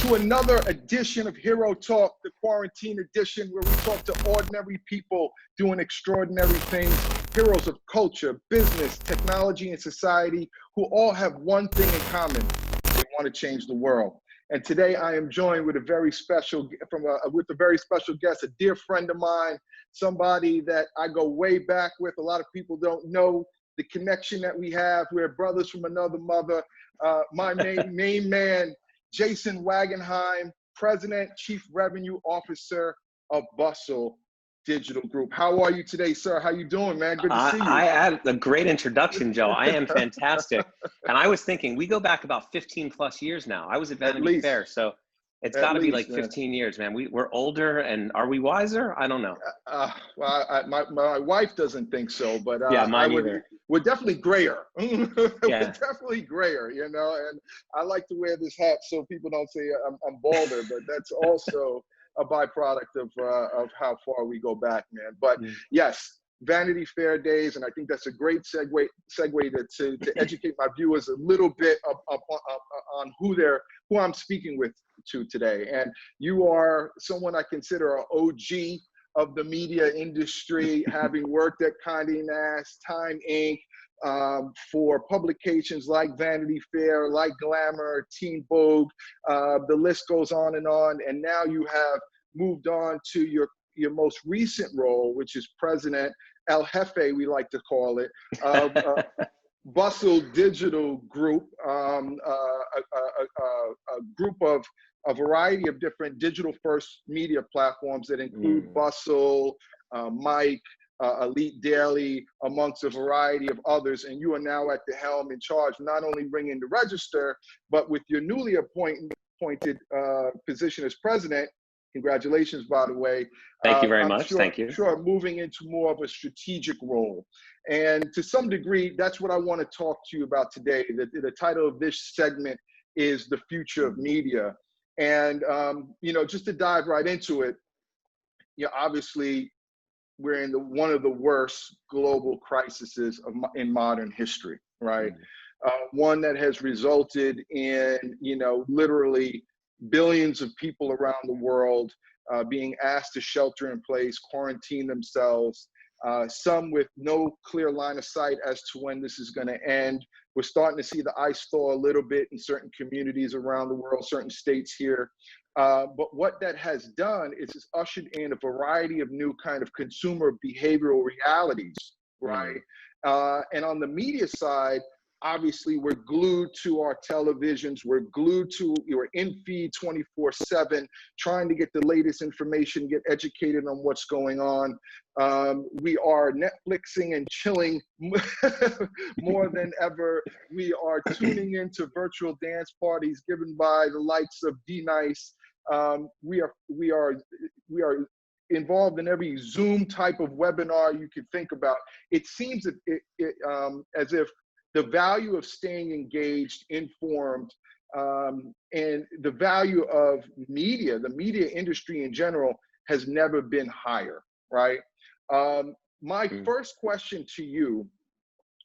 to another edition of Hero Talk, the quarantine edition, where we talk to ordinary people doing extraordinary things, heroes of culture, business, technology, and society, who all have one thing in common: they want to change the world. And today I am joined with a very special guest, a dear friend of mine, somebody that I go way back with. A lot of people don't know the connection that we have. We're brothers from another mother. My main man, Jason Wagenheim, President, Chief Revenue Officer of Bustle Digital Group. How are you today, sir? How you doing, man? Good to see you. I had a great introduction, Joe. I am fantastic. And I was thinking, we go back about 15 plus years now. I was at Vanity Fair, so it's got to be like 15 years, man. We're older, and are we wiser? I don't know. Well, my wife doesn't think so, but yeah, mine either. We're definitely grayer. Yeah. We're definitely grayer, you know. And I like to wear this hat so people don't say I'm balder, but that's also a byproduct of how far we go back, man. But yes, Vanity Fair days, and I think that's a great segue to educate my viewers a little bit on who I'm speaking with today. And you are someone I consider an OG of the media industry, having worked at Condé Nast, Time Inc., for publications like Vanity Fair, like Glamour, Teen Vogue, the list goes on. And now you have moved on to your most recent role, which is President El Jefe, we like to call it, of Bustle Digital Group, a group of a variety of different digital-first media platforms that include Bustle, Mike, Elite Daily, amongst a variety of others. And you are now at the helm, in charge, not only ringing the register, but with your newly appointed position as president. Congratulations, by the way. Thank you very much. Thank you. Sure, moving into more of a strategic role. And to some degree, that's what I want to talk to you about today. The title of this segment is The Future of Media. And, just to dive right into it, obviously, we're in one of the worst global crises in modern history, right? One that has resulted in, literally billions of people around the world being asked to shelter in place, quarantine themselves, some with no clear line of sight as to when this is going to end. We're starting to see the ice thaw a little bit in certain communities around the world, certain states here. But what that has done is it's ushered in a variety of new kind of consumer behavioral realities, right? And on the media side, obviously, we're glued to our televisions. We're in feed 24/7, trying to get the latest information, get educated on what's going on. We are Netflixing and chilling more than ever. We are tuning into virtual dance parties given by the likes of D-Nice. We are involved in every Zoom type of webinar you could think about. It seems as if the value of staying engaged, informed, and the value of media, the media industry in general, has never been higher, right? My first question to you: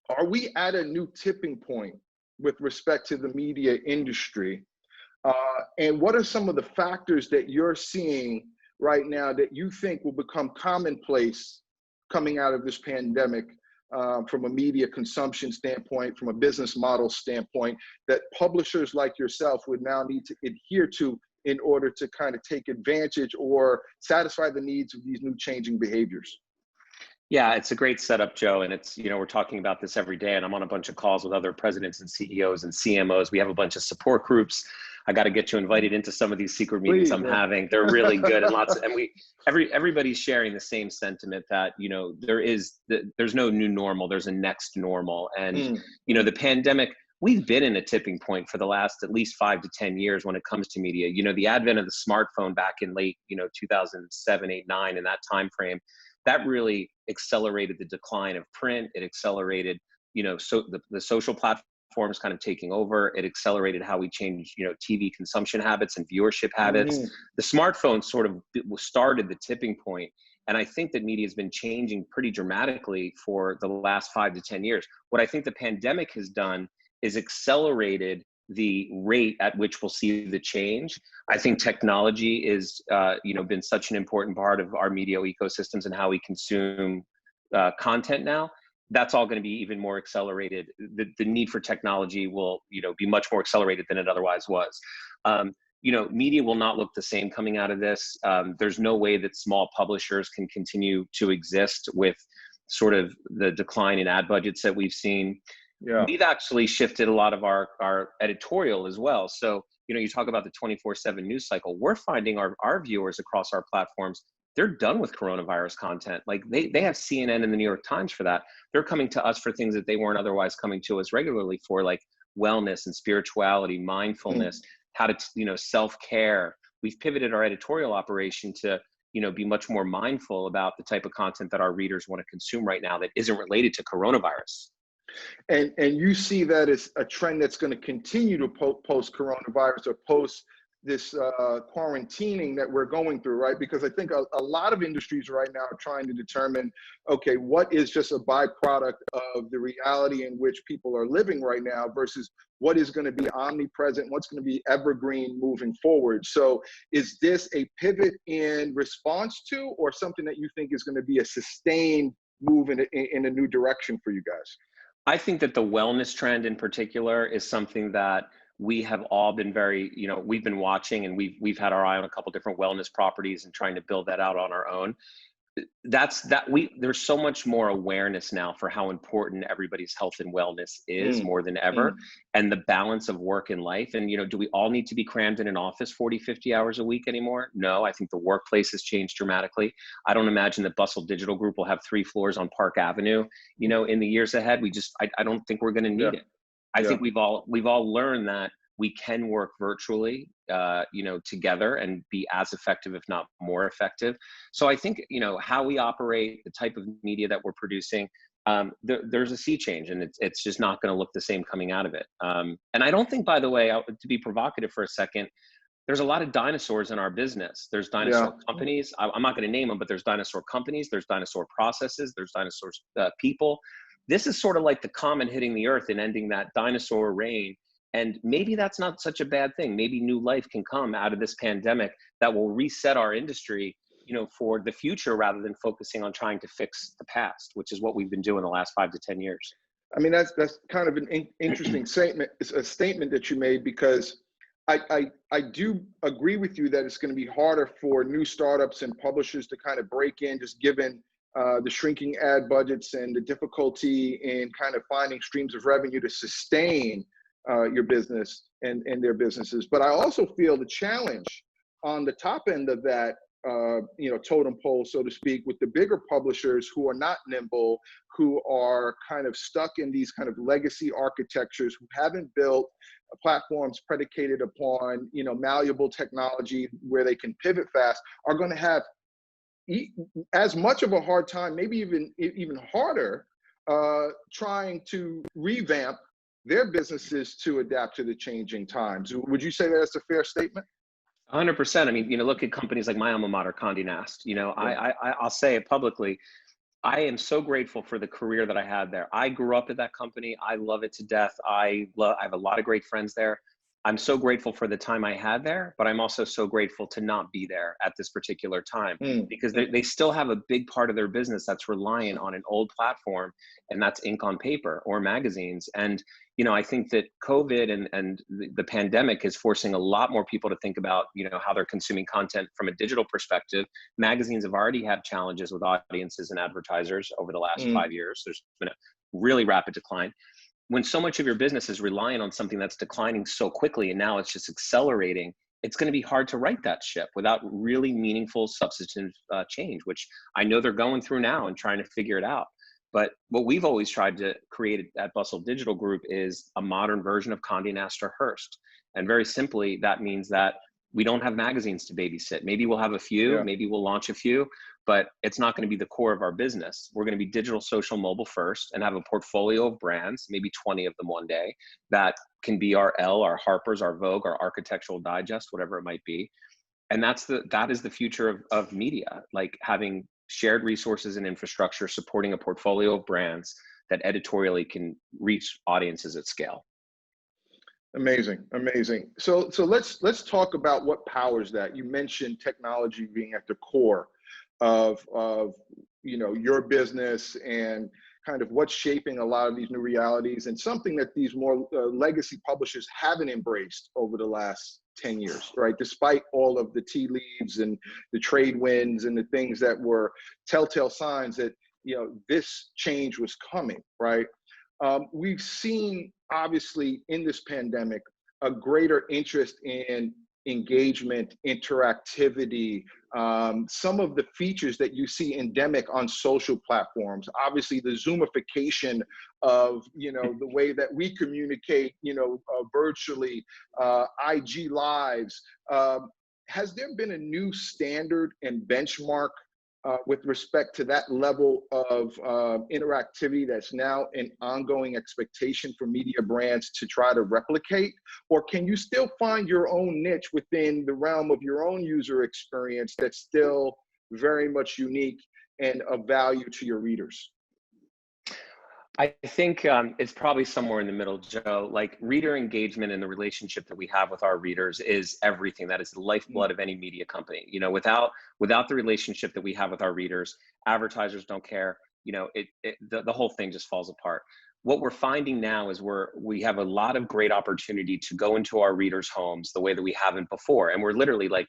are we at a new tipping point with respect to the media industry? And what are some of the factors that you're seeing right now that you think will become commonplace coming out of this pandemic? From a media consumption standpoint, from a business model standpoint, that publishers like yourself would now need to adhere to in order to kind of take advantage or satisfy the needs of these new changing behaviors? Yeah, it's a great setup, Joe. And it's, we're talking about this every day, and I'm on a bunch of calls with other presidents and CEOs and CMOs. We have a bunch of support groups. I got to get you invited into some of these secret meetings I'm having. They're really good, and everybody's sharing the same sentiment that, there's no new normal, there's a next normal. And, the pandemic, we've been in a tipping point for the last at least 5 to 10 years when it comes to media. The advent of the smartphone back in late, 2007, 8, 9, in that time frame, that really accelerated the decline of print. It accelerated, the social platforms kind of taking over. It accelerated how we change, TV consumption habits and viewership habits. The smartphone sort of started the tipping point. And I think that media has been changing pretty dramatically for the last 5 to 10 years. What I think the pandemic has done is accelerated the rate at which we'll see the change. I think technology is, been such an important part of our media ecosystems and how we consume content now. That's all going to be even more accelerated. The need for technology will, be much more accelerated than it otherwise was. Media will not look the same coming out of this. There's no way that small publishers can continue to exist with sort of the decline in ad budgets that we've seen. Yeah. We've actually shifted a lot of our editorial as well. So, you talk about the 24/7 news cycle. We're finding our viewers across our platforms, they're done with coronavirus content. Like they have CNN and the New York Times for that. They're coming to us for things that they weren't otherwise coming to us regularly for, like wellness and spirituality, mindfulness, how to, self-care. We've pivoted our editorial operation to, be much more mindful about the type of content that our readers want to consume right now that isn't related to coronavirus. And you see that as a trend that's going to continue to post coronavirus or post this quarantining that we're going through, right? Because I think a lot of industries right now are trying to determine, okay, what is just a byproduct of the reality in which people are living right now versus what is going to be omnipresent, what's going to be evergreen moving forward. So is this a pivot in response to, or something that you think is going to be a sustained move in a new direction for you guys? I think that the wellness trend in particular is something that we have all been very, we've been watching, and we've had our eye on a couple different wellness properties and trying to build that out on our own. There's so much more awareness now for how important everybody's health and wellness is more than ever, and the balance of work and life. And, do we all need to be crammed in an office 40, 50 hours a week anymore? No, I think the workplace has changed dramatically. I don't imagine that Bustle Digital Group will have 3 floors on Park Avenue, in the years ahead. I don't think we're going to need it. I think we've all learned that we can work virtually, together and be as effective, if not more effective. So I think, how we operate, the type of media that we're producing, there's a sea change, and it's just not going to look the same coming out of it. And I don't think, by the way, to be provocative for a second, there's a lot of dinosaurs in our business. There's dinosaur companies. I'm not going to name them, but there's dinosaur companies, there's dinosaur processes, there's dinosaur people. This is sort of like the comet hitting the earth and ending that dinosaur reign. And maybe that's not such a bad thing. Maybe new life can come out of this pandemic that will reset our industry, for the future, rather than focusing on trying to fix the past, which is what we've been doing the last 5 to 10 years. I mean, that's kind of an interesting statement. It's a statement that you made, because I do agree with you that it's going to be harder for new startups and publishers to kind of break in, just given the shrinking ad budgets and the difficulty in kind of finding streams of revenue to sustain your business and their businesses. But I also feel the challenge on the top end of that, totem pole, so to speak, with the bigger publishers who are not nimble, who are kind of stuck in these kind of legacy architectures, who haven't built platforms predicated upon, malleable technology where they can pivot fast, are going to have as much of a hard time, maybe even harder, trying to revamp their businesses to adapt to the changing times. Would you say that's a fair statement? 100%. I mean, look at companies like my alma mater, Condé Nast. I'll say it publicly. I am so grateful for the career that I had there. I grew up at that company. I love it to death. I have a lot of great friends there. I'm so grateful for the time I had there, but I'm also so grateful to not be there at this particular time, because they still have a big part of their business that's reliant on an old platform, and that's ink on paper or magazines. And, I think that COVID and the pandemic is forcing a lot more people to think about, how they're consuming content from a digital perspective. Magazines have already had challenges with audiences and advertisers over the last 5 years. There's been a really rapid decline. When so much of your business is reliant on something that's declining so quickly, and now it's just accelerating, it's going to be hard to right that ship without really meaningful substantive change, which I know they're going through now and trying to figure it out. But what we've always tried to create at Bustle Digital Group is a modern version of Condé Nast or Hearst. And very simply, that means that we don't have magazines to babysit. Maybe we'll have a few, maybe we'll launch a few, but it's not going to be the core of our business. We're going to be digital, social, mobile first, and have a portfolio of brands, maybe 20 of them one day, that can be our Elle, our Harper's, our Vogue, our Architectural Digest, whatever it might be. And that is the future of media, like having shared resources and infrastructure, supporting a portfolio of brands that editorially can reach audiences at scale. Amazing, amazing. So let's talk about what powers that. You mentioned technology being at the core of your business and kind of what's shaping a lot of these new realities, and something that these more legacy publishers haven't embraced over the last 10 years, right? Despite all of the tea leaves and the trade winds and the things that were telltale signs that this change was coming, right? We've seen, obviously, in this pandemic, a greater interest in engagement, interactivity, some of the features that you see endemic on social platforms. Obviously, the Zoomification of the way that we communicate, virtually, IG lives. Has there been a new standard and benchmark with respect to that level of interactivity that's now an ongoing expectation for media brands to try to replicate? Or can you still find your own niche within the realm of your own user experience that's still very much unique and of value to your readers? I think it's probably somewhere in the middle, Joe. Like, reader engagement and the relationship that we have with our readers is everything. That is the lifeblood of any media company. Without the relationship that we have with our readers, advertisers don't care. The whole thing just falls apart. What we're finding now is we have a lot of great opportunity to go into our readers' homes the way that we haven't before. And we're literally like,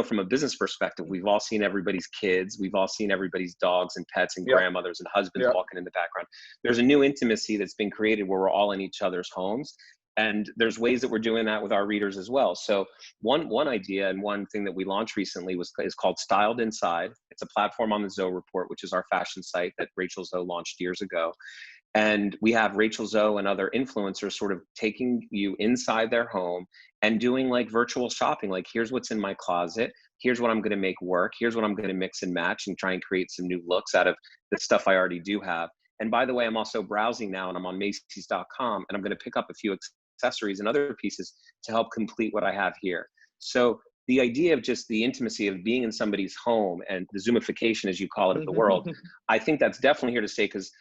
from a business perspective, we've all seen everybody's kids, we've all seen everybody's dogs and pets and grandmothers and husbands walking in the background. There's a new intimacy that's been created where we're all in each other's homes. And there's ways that we're doing that with our readers as well. So one idea and one thing that we launched recently is called Styled Inside. It's a platform on the Zoe Report, which is our fashion site that Rachel Zoe launched years ago. And we have Rachel Zoe and other influencers sort of taking you inside their home and doing like virtual shopping. Like, here's what's in my closet. Here's what I'm going to make work. Here's what I'm going to mix and match and try and create some new looks out of the stuff I already do have. And by the way, I'm also browsing now, and I'm on Macy's.com, and I'm going to pick up a few accessories and other pieces to help complete what I have here. So the idea of just the intimacy of being in somebody's home and the Zoomification, as you call it, of the world, I think that's definitely here to stay, because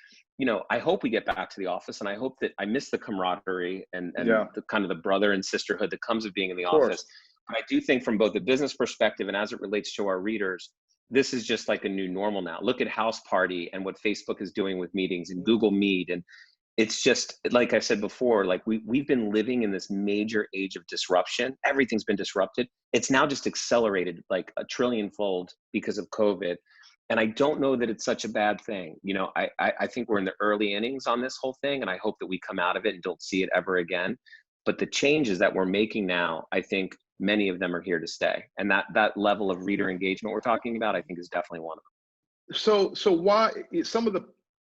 I hope we get back to the office, and I hope that I miss the camaraderie and the kind of the brother and sisterhood that comes with being in the office. But I do think from both the business perspective and as it relates to our readers, this is just like a new normal now. Look at House Party and what Facebook is doing with meetings and Google Meet. And it's just, like I said before, like we've been living in this major age of disruption. Everything's been disrupted. It's now just accelerated like a trillionfold because of COVID. And I don't know that it's such a bad thing. I think we're in the early innings on this whole thing, and I hope that we come out of it and don't see it ever again. But the changes that we're making now, I think many of them are here to stay. And that level of reader engagement we're talking about, I think, is definitely one of them. So why some of the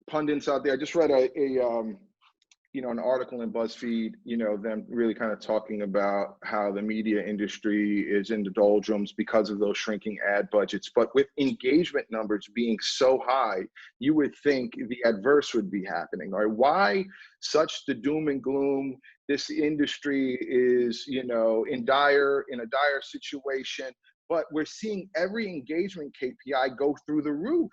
pundits out there? I just read an article in BuzzFeed, them really kind of talking about how the media industry is in the doldrums because of those shrinking ad budgets. But with engagement numbers being so high, you would think the adverse would be happening. Or why such the doom and gloom? This industry is, in a dire situation, but we're seeing every engagement KPI go through the roof.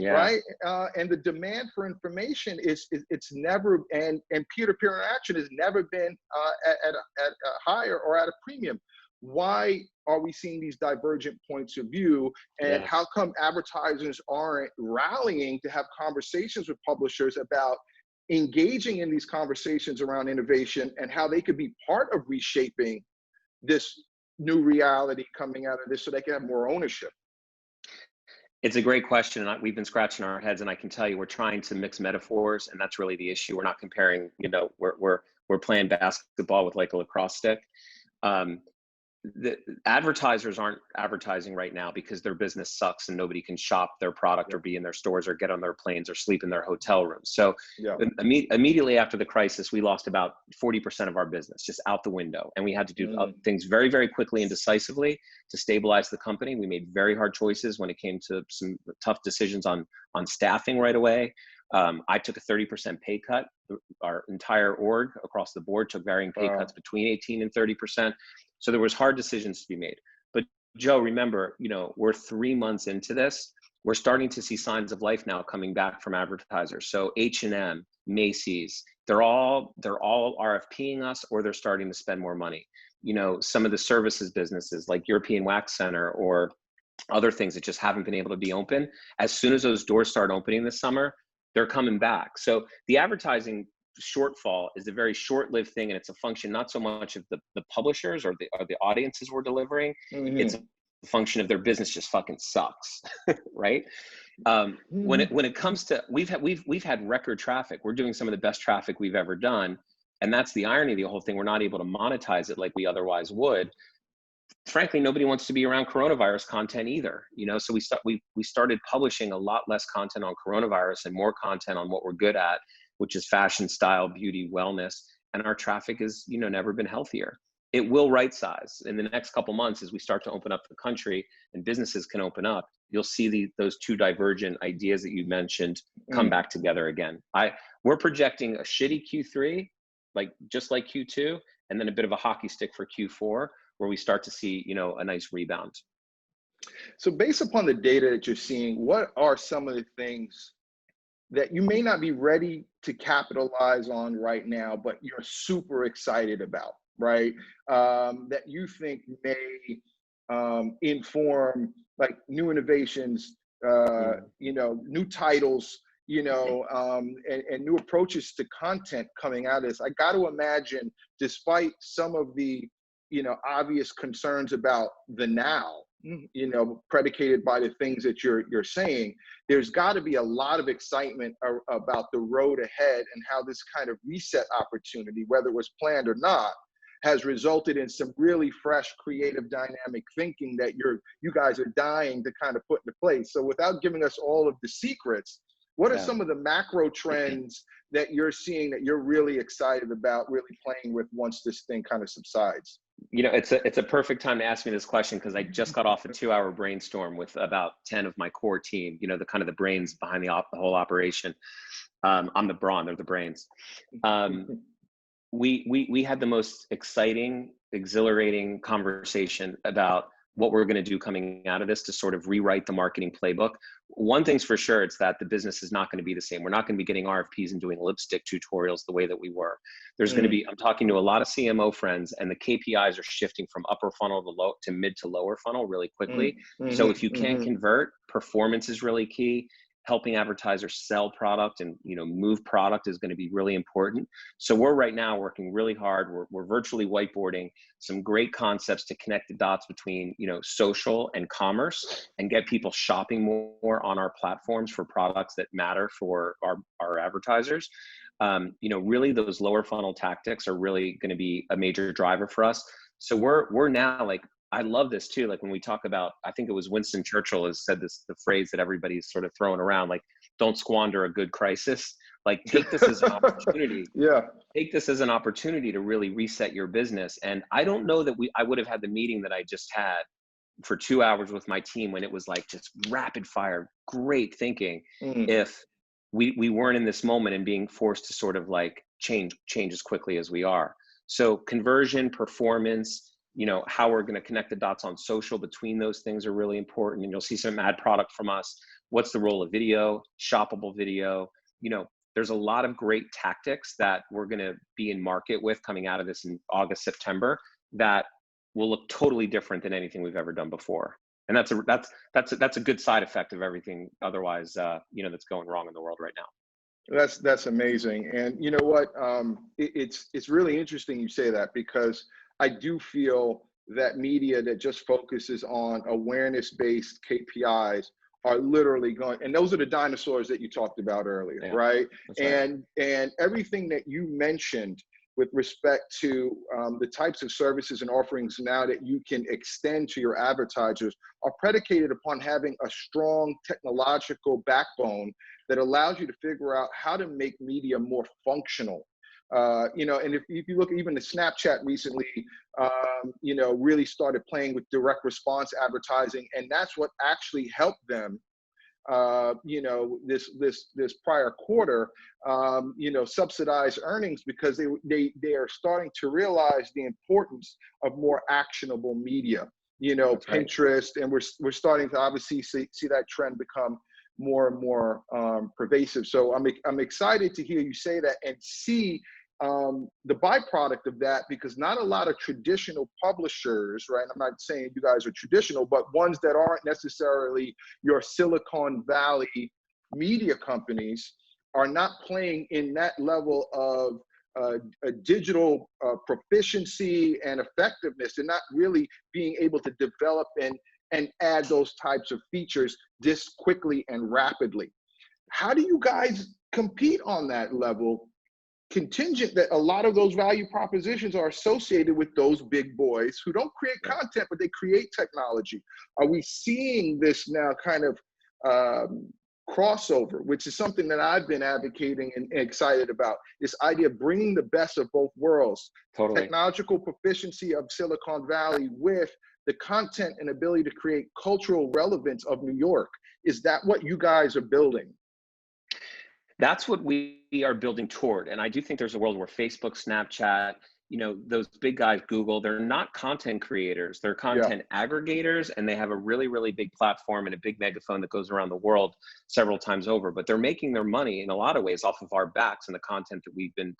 Right, and the demand for information it's never, and peer-to-peer interaction has never been at a higher or at a premium. Why are we seeing these divergent points of view, and how come advertisers aren't rallying to have conversations with publishers about engaging in these conversations around innovation and how they could be part of reshaping this new reality coming out of this so they can have more ownership? It's a great question, and we've been scratching our heads, and I can tell you we're trying to mix metaphors, and that's really the issue. We're not comparing, we're playing basketball with like a lacrosse stick. The advertisers aren't advertising right now because their business sucks and nobody can shop their product or be in their stores or get on their planes or sleep in their hotel rooms. So immediately after the crisis, we lost about 40% of our business just out the window. And we had to do things very, very quickly and decisively to stabilize the company. We made very hard choices when it came to some tough decisions on staffing right away. I took a 30% pay cut. Our entire org across the board took varying pay cuts between 18 and 30%. So there was hard decisions to be made. But Joe, remember, we're 3 months into this. We're starting to see signs of life now coming back from advertisers. So H&M, Macy's, they're all RFPing us, or they're starting to spend more money. You know, some of the services businesses like European Wax Center or other things that just haven't been able to be open, as soon as those doors start opening this summer, they're coming back. So the advertising shortfall is a very short-lived thing, and it's a function not so much of the publishers or the audiences we're delivering. Mm-hmm. It's a function of their business just fucking sucks, right? When it comes to, we've had record traffic. We're doing some of the best traffic we've ever done, and that's the irony of the whole thing. We're not able to monetize it like we otherwise would. Frankly, nobody wants to be around coronavirus content either, you know. So we started publishing a lot less content on coronavirus and more content on what we're good at, which is fashion, style, beauty, wellness, and our traffic is, you know, never been healthier. It will right size in the next couple months as we start to open up the country and businesses can open up. You'll see those two divergent ideas that you mentioned come back together again. We're projecting a shitty Q3, just like Q2, and then a bit of a hockey stick for Q4, where we start to see, you know, a nice rebound. So based upon the data that you're seeing, what are some of the things that you may not be ready to capitalize on right now, but you're super excited about, right? That you think may inform like new innovations, you know, new titles, you know, and new approaches to content coming out of this. I got to imagine, despite some of the, you know, obvious concerns about the now, you know, predicated by the things that you're saying, there's got to be a lot of excitement about the road ahead and how this kind of reset opportunity, whether it was planned or not, has resulted in some really fresh, creative, dynamic thinking that you guys are dying to kind of put into place. So without giving us all of the secrets, what are some of the macro trends that you're seeing that you're really excited about really playing with once this thing kind of subsides? You know, it's a perfect time to ask me this question, because I just got off a 2-hour brainstorm with about 10 of my core team, you know, the kind of the brains behind the whole operation. I'm the brawn, they're the brains. We had the most exciting, exhilarating conversation about what we're going to do coming out of this to sort of rewrite the marketing playbook. One thing's for sure, it's that the business is not going to be the same. We're not going to be getting RFPs and doing lipstick tutorials the way that we were. There's going to be, I'm talking to a lot of CMO friends, and the KPIs are shifting from upper funnel to mid to lower funnel really quickly. So if you can't convert, performance is really key. Helping advertisers sell product and, you know, move product is going to be really important. So we're right now working really hard. We're virtually whiteboarding some great concepts to connect the dots between, you know, social and commerce, and get people shopping more on our platforms for products that matter for our advertisers. You know, really those lower funnel tactics are really going to be a major driver for us. So we're now, like, I love this too. Like when we talk about, I think it was Winston Churchill has said this, the phrase that everybody's sort of throwing around, like, don't squander a good crisis. Like, take this as an opportunity. Take this as an opportunity to really reset your business. And I don't know that I would have had the meeting that I just had for 2 hours with my team when it was like just rapid fire, great thinking, if we weren't in this moment and being forced to sort of like change as quickly as we are. So conversion, performance, you know, how we're going to connect the dots on social between those things are really important. And you'll see some ad product from us. What's the role of video, shoppable video? You know, there's a lot of great tactics that we're going to be in market with coming out of this in August, September, that will look totally different than anything we've ever done before. And that's a good side effect of everything otherwise, you know, that's going wrong in the world right now. That's amazing. And you know what? It's really interesting you say that, because I do feel that media that just focuses on awareness-based KPIs are literally going, and those are the dinosaurs that you talked about earlier, right? And everything that you mentioned with respect to the types of services and offerings now that you can extend to your advertisers are predicated upon having a strong technological backbone that allows you to figure out how to make media more functional. You know, and if you look, even the Snapchat recently, you know, really started playing with direct response advertising, and that's what actually helped them, you know, this prior quarter, you know, subsidize earnings, because they are starting to realize the importance of more actionable media. You know, Pinterest, and we're starting to obviously see that trend become more and more pervasive. So I'm excited to hear you say that and see the byproduct of that, because not a lot of traditional publishers, right? I'm not saying you guys are traditional, but ones that aren't necessarily your Silicon Valley media companies are not playing in that level of a digital proficiency and effectiveness. They're not really being able to develop and add those types of features this quickly and rapidly. How do you guys compete on that level, contingent that a lot of those value propositions are associated with those big boys who don't create content, but they create technology? Are we seeing this now kind of crossover, which is something that I've been advocating and excited about, this idea of bringing the best of both worlds, Totally. technological proficiency of Silicon Valley with the content and ability to create cultural relevance of New York? Is that what you guys are building? That's what we are building toward. And I do think there's a world where Facebook, Snapchat, those big guys, Google, they're not content creators, they're content aggregators, and they have a really, really big platform and a big megaphone that goes around the world several times over. But they're making their money in a lot of ways off of our backs and the content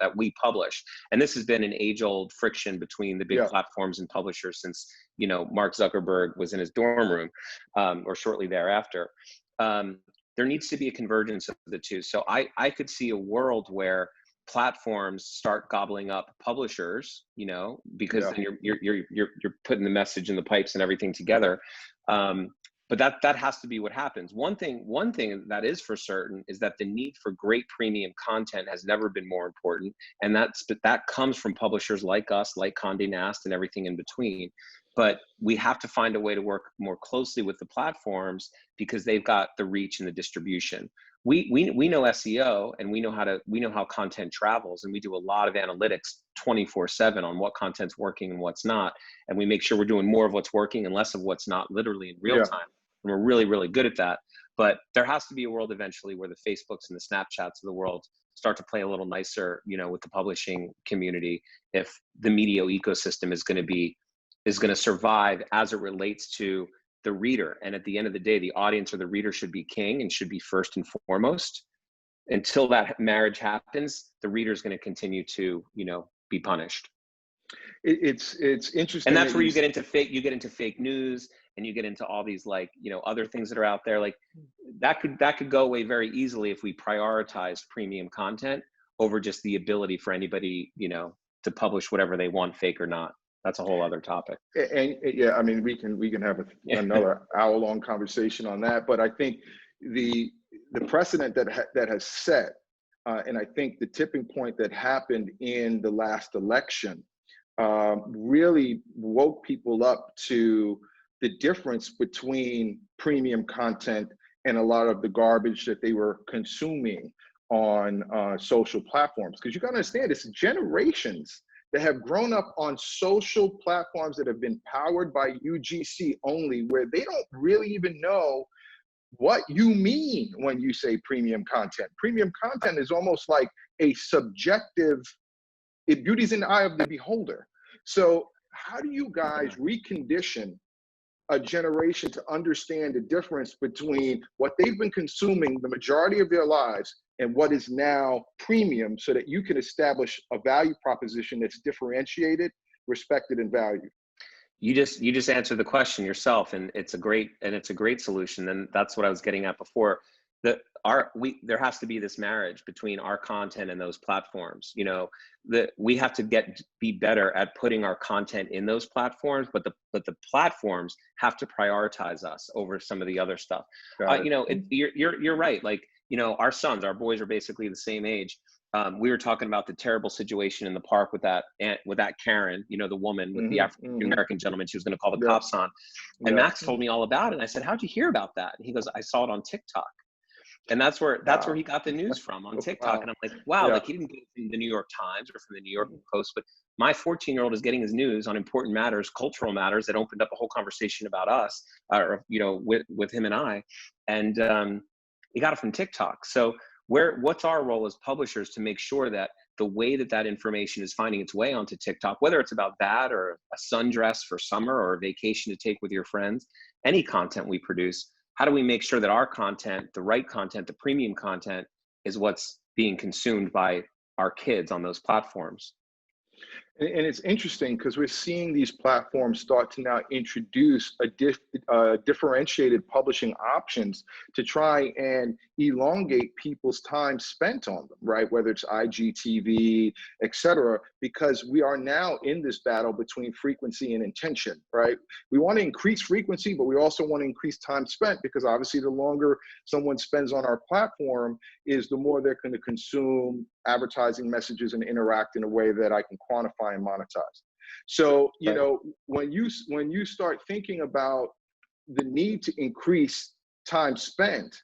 that we publish. And this has been an age-old friction between the big platforms and publishers since, Mark Zuckerberg was in his dorm room, or shortly thereafter. There needs to be a convergence of the two. So I could see a world where platforms start gobbling up publishers, because then you're putting the message in the pipes and everything together. But that has to be what happens. One thing that is for certain is that the need for great premium content has never been more important, and that comes from publishers like us, like Condé Nast, and everything in between. But we have to find a way to work more closely with the platforms because they've got the reach and the distribution. We know SEO, and we know how content travels, and we do a lot of analytics 24/7 on what content's working and what's not, and we make sure we're doing more of what's working and less of what's not, literally in real time. And we're really, really good at that. But there has to be a world eventually where the Facebooks and the Snapchats of the world start to play a little nicer, with the publishing community, if the media ecosystem is going to survive as it relates to the reader. And at the end of the day, the audience or the reader should be king and should be first and foremost. Until that marriage happens, the reader is going to continue to, be punished. It's interesting. And that's where you get into fake news, and you get into all these other things that are out there. Like that could go away very easily if we prioritize premium content over just the ability for anybody, to publish whatever they want, fake or not. That's a whole other topic. And I mean, we can have another hour-long conversation on that. But I think the precedent that has set, and I think the tipping point that happened in the last election really woke people up to the difference between premium content and a lot of the garbage that they were consuming on social platforms. Because you got to understand, it's generations that have grown up on social platforms that have been powered by UGC only, where they don't really even know what you mean when you say premium content. Premium content is almost like a subjective, beauty's in the eye of the beholder. So how do you guys recondition a generation to understand the difference between what they've been consuming the majority of their lives and what is now premium, so that you can establish a value proposition that's differentiated, respected, and valued? You just answered the question yourself, and it's a great solution. And that's what I was getting at before. There has to be this marriage between our content and those platforms. We have to be better at putting our content in those platforms, but the platforms have to prioritize us over some of the other stuff. You're right. Like, our boys are basically the same age. We were talking about the terrible situation in the park with that Karen, the woman with the African American gentleman. She was going to call the cops on, and Max told me all about it. And I said, "How'd you hear about that?" And he goes, "I saw it on TikTok." And that's where he got the news from, on TikTok. And I'm like, wow, like he didn't get it from the New York Times or from the New York Post, but my 14-year-old is getting his news on important matters, cultural matters that opened up a whole conversation about us, with him and I. And he got it from TikTok. So what's our role as publishers to make sure that the way that information is finding its way onto TikTok, whether it's about that or a sundress for summer or a vacation to take with your friends, any content we produce, how do we make sure that our content, the right content, the premium content, is what's being consumed by our kids on those platforms? And it's interesting because we're seeing these platforms start to now introduce differentiated publishing options to try and elongate people's time spent on them, right? Whether it's IGTV, et cetera, because we are now in this battle between frequency and intention, right? We want to increase frequency, but we also want to increase time spent, because obviously the longer someone spends on our platform is the more they're going to consume advertising messages and interact in a way that I can quantify and monetize. So, you know, when you start thinking about the need to increase time spent,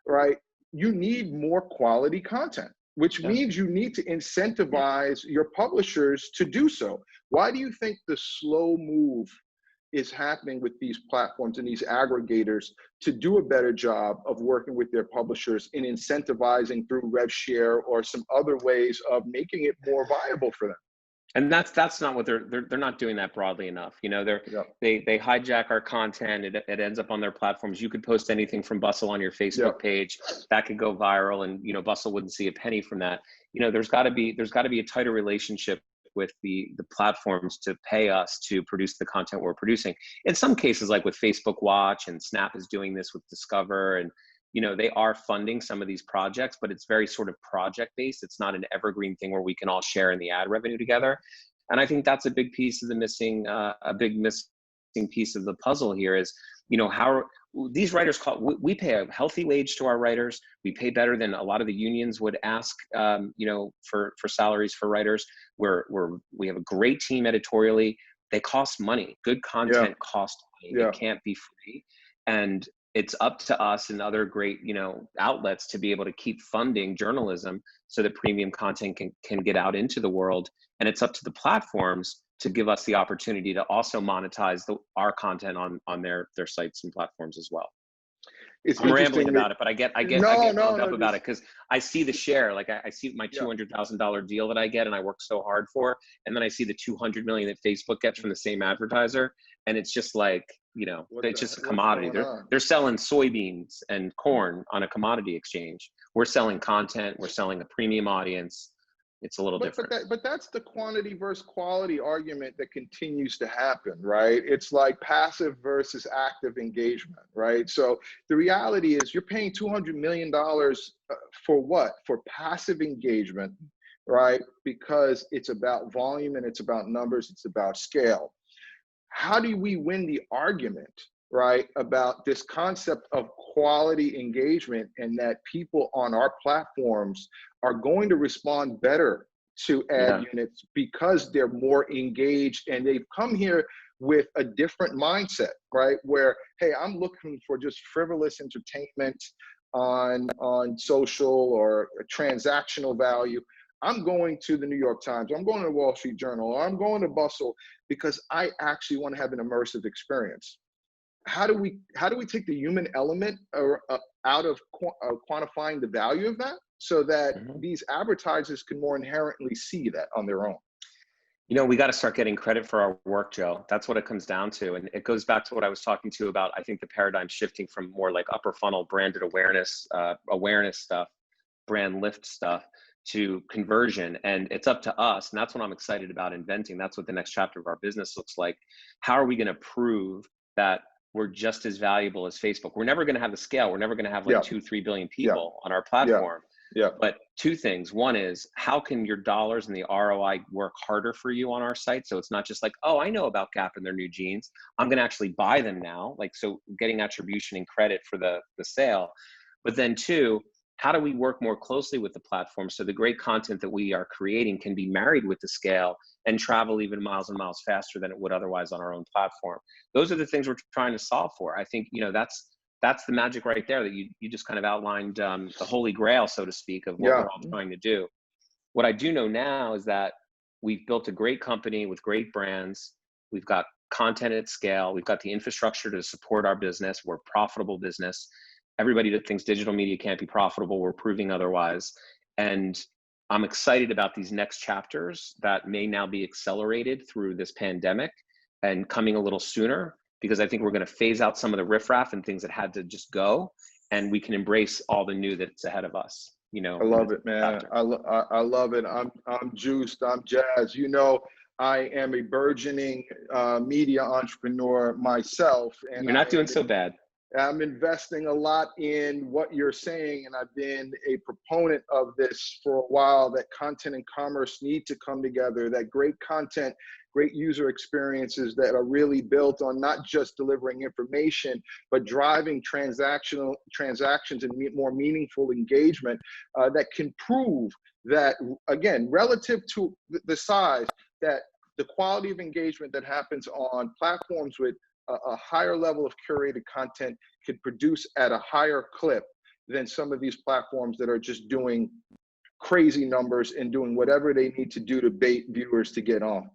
right, you need more quality content, which means you need to incentivize your publishers to do so. Why do you think the slow move is happening with these platforms and these aggregators to do a better job of working with their publishers in incentivizing through rev share or some other ways of making it more viable for them? And that's not what they're not doing that broadly enough. You know, they hijack our content. It ends up on their platforms. You could post anything from Bustle on your Facebook page, that could go viral, and you know, Bustle wouldn't see a penny from that. You know, there's got to be a tighter relationship with the platforms to pay us to produce the content we're producing. In some cases, like with Facebook Watch, and Snap is doing this with Discover, and you know, they are funding some of these projects, but it's very sort of project based. It's not an evergreen thing where we can all share in the ad revenue together. And I think that's a big piece of the missing piece of the puzzle here is, you know, how these writers we pay a healthy wage to our writers. We pay better than a lot of the unions would ask, you know, for salaries for writers. We have a great team editorially. They cost money. Good content costs money. It can't be free. And it's up to us and other great, you know, outlets to be able to keep funding journalism so that premium content can get out into the world. And it's up to the platforms to give us the opportunity to also monetize our content on their sites and platforms as well. I'm rambling about it, but I get wound up about it because I see the share. Like I see my $200,000 deal that I get and I work so hard for, and then I see the 200 million that Facebook gets from the same advertiser, and it's just like, you know, it's just a commodity. They're selling soybeans and corn on a commodity exchange. We're selling content. We're selling a premium audience. It's a little different. But that's the quantity versus quality argument that continues to happen, right? It's like passive versus active engagement, right? So the reality is you're paying $200 million for what? For passive engagement, right? Because it's about volume and it's about numbers, it's about scale. How do we win the argument, right, about this concept of quality engagement and that people on our platforms are going to respond better to ad units because they're more engaged and they've come here with a different mindset, right? Where, hey, I'm looking for just frivolous entertainment on social or transactional value. I'm going to the New York Times, I'm going to the Wall Street Journal, or I'm going to Bustle because I actually want to have an immersive experience. How do we take the human element out of quantifying the value of that so that these advertisers can more inherently see that on their own? You know, we got to start getting credit for our work, Joe. That's what it comes down to. And it goes back to what I was talking to about, I think the paradigm shifting from more like upper funnel branded awareness stuff, brand lift stuff, to conversion. And it's up to us. And that's what I'm excited about inventing. That's what the next chapter of our business looks like. How are we going to prove that we're just as valuable as Facebook? We're never going to have the scale. We're never going to have like 2-3 billion people on our platform. But two things. One is, how can your dollars and the ROI work harder for you on our site? So it's not just like, oh, I know about Gap and their new jeans, I'm going to actually buy them now. Like, so getting attribution and credit for the sale. But then two, how do we work more closely with the platform so the great content that we are creating can be married with the scale and travel even miles and miles faster than it would otherwise on our own platform? Those are the things we're trying to solve for. I think, you know, that's the magic right there that you just kind of outlined, the holy grail, so to speak, of what we're all trying to do. What I do know now is that we've built a great company with great brands. We've got content at scale. We've got the infrastructure to support our business. We're a profitable business. Everybody that thinks digital media can't be profitable, we're proving otherwise. And I'm excited about these next chapters that may now be accelerated through this pandemic and coming a little sooner. because I think we're going to phase out some of the riffraff and things that had to just go, and we can embrace all the new that's ahead of us. You know, I love it, man. I love it. I'm juiced. I'm jazzed. You know, I am a burgeoning media entrepreneur myself, and you're not doing so bad. I'm investing a lot in what you're saying, and I've been a proponent of this for a while, that content and commerce need to come together, that great content, great user experiences that are really built on not just delivering information, but driving transactions and more meaningful engagement that can prove that, again, relative to the size, that the quality of engagement that happens on platforms with a higher level of curated content could produce at a higher clip than some of these platforms that are just doing crazy numbers and doing whatever they need to do to bait viewers to get on.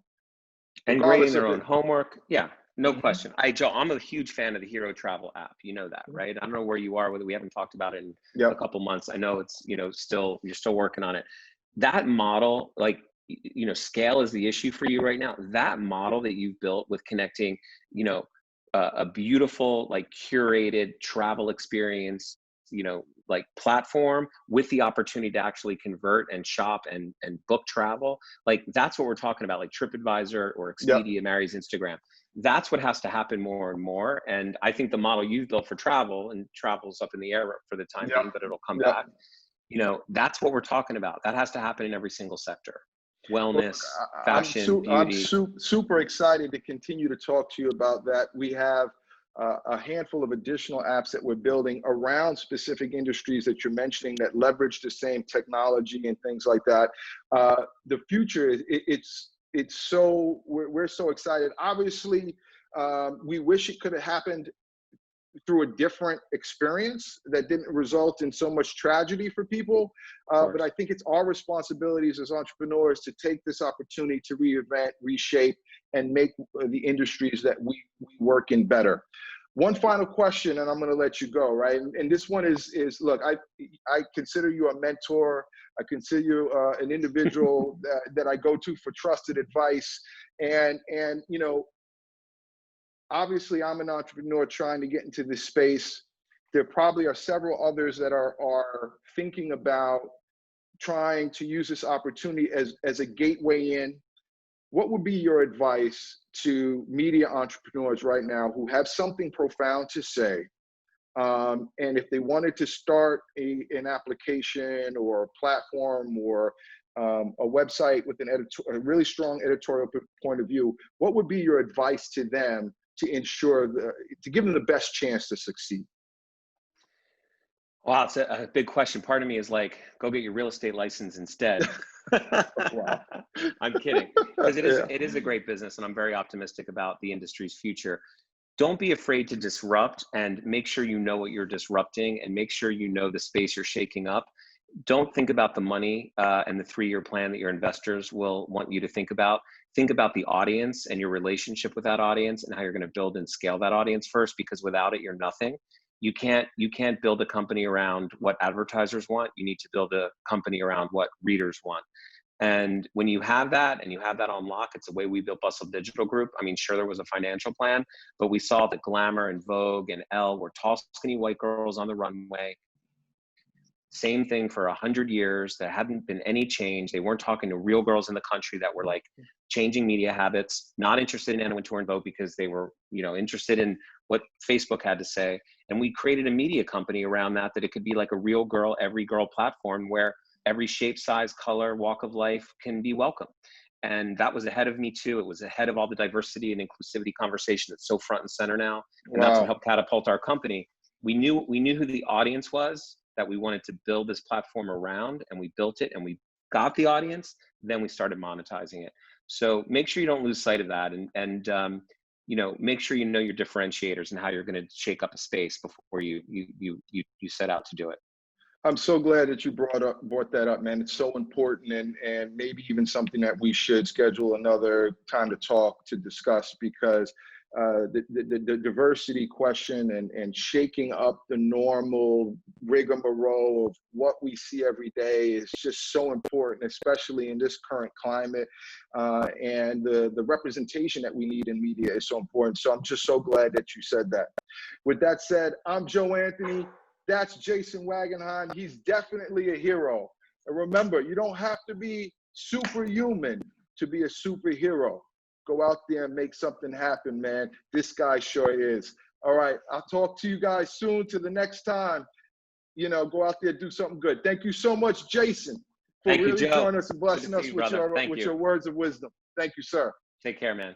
And grading their own homework. Yeah, no question. Joe, I'm a huge fan of the Hero Travel app. You know that, right? I don't know where you are, whether we haven't talked about it in a couple months. I know it's, you know, you're still working on it. That model, like, you know, scale is the issue for you right now. That model that you've built with connecting, you know, a beautiful, like, curated travel experience, you know, like, platform with the opportunity to actually convert and shop and book travel. Like, that's what we're talking about, like TripAdvisor or Expedia marries Instagram. That's what has to happen more and more. And I think the model you've built for travel, and travel's up in the air for the time being, but it'll come back. You know, that's what we're talking about. That has to happen in every single sector. Wellness, fashion, beauty. I'm super excited to continue to talk to you about that. We have a handful of additional apps that we're building around specific industries that you're mentioning that leverage the same technology and things like that. The future, we're so excited. Obviously, we wish it could have happened through a different experience that didn't result in so much tragedy for people. But I think it's our responsibilities as entrepreneurs to take this opportunity to reinvent, reshape, and make the industries that we work in better. One final question, and I'm going to let you go, right? And this one is look, I consider you a mentor. I consider you an individual that I go to for trusted advice. And you know, obviously, I'm an entrepreneur trying to get into this space. There probably are several others that are thinking about trying to use this opportunity as a gateway in. What would be your advice to media entrepreneurs right now who have something profound to say? And if they wanted to start an application or a platform or a website with a really strong editorial point of view, what would be your advice to them to ensure to give them the best chance to succeed? Wow, it's a big question. Part of me is like, go get your real estate license instead. Wow. I'm kidding, because it is a great business, and I'm very optimistic about the industry's future. Don't be afraid to disrupt, and make sure you know what you're disrupting, and make sure you know the space you're shaking up. Don't think about the money and the 3-year plan that your investors will want you to think about. Think about the audience and your relationship with that audience and how you're going to build and scale that audience first, because without it, you're nothing. You can't build a company around what advertisers want. You need to build a company around what readers want. And when you have that, and you have that on lock, it's the way we built Bustle Digital Group. I mean, sure, there was a financial plan, but we saw that Glamour and Vogue and Elle were tall, skinny white girls on the runway. Same thing for 100 years. There hadn't been any change. They weren't talking to real girls in the country that were like changing media habits, not interested in Anna Wintour and Vogue because they were, you know, interested in what Facebook had to say. And we created a media company around that it could be like a real girl, every girl platform where every shape, size, color, walk of life can be welcome. And that was ahead of me too. It was ahead of all the diversity and inclusivity conversation that's so front and center now. And that's what helped catapult our company. We knew who the audience was that we wanted to build this platform around, and we built it, and we got the audience, then we started monetizing it. So make sure you don't lose sight of that, and you know, make sure you know your differentiators and how you're going to shake up a space before you set out to do it. I'm so glad that you brought that up, man. It's so important, and maybe even something that we should schedule another time to talk to discuss, because the diversity question and shaking up the normal rigmarole of what we see every day is just so important, especially in this current climate. And the representation that we need in media is so important. So I'm just so glad that you said that. With that said, I'm Joe Anthony. That's Jason Wagenheim. He's definitely a hero. And remember, you don't have to be superhuman to be a superhero. Go out there and make something happen, man. This guy sure is. All right, I'll talk to you guys soon. Till the next time, go out there, do something good. Thank you so much, Jason, for really joining us and blessing us with your words of wisdom. Thank you, sir. Take care, man.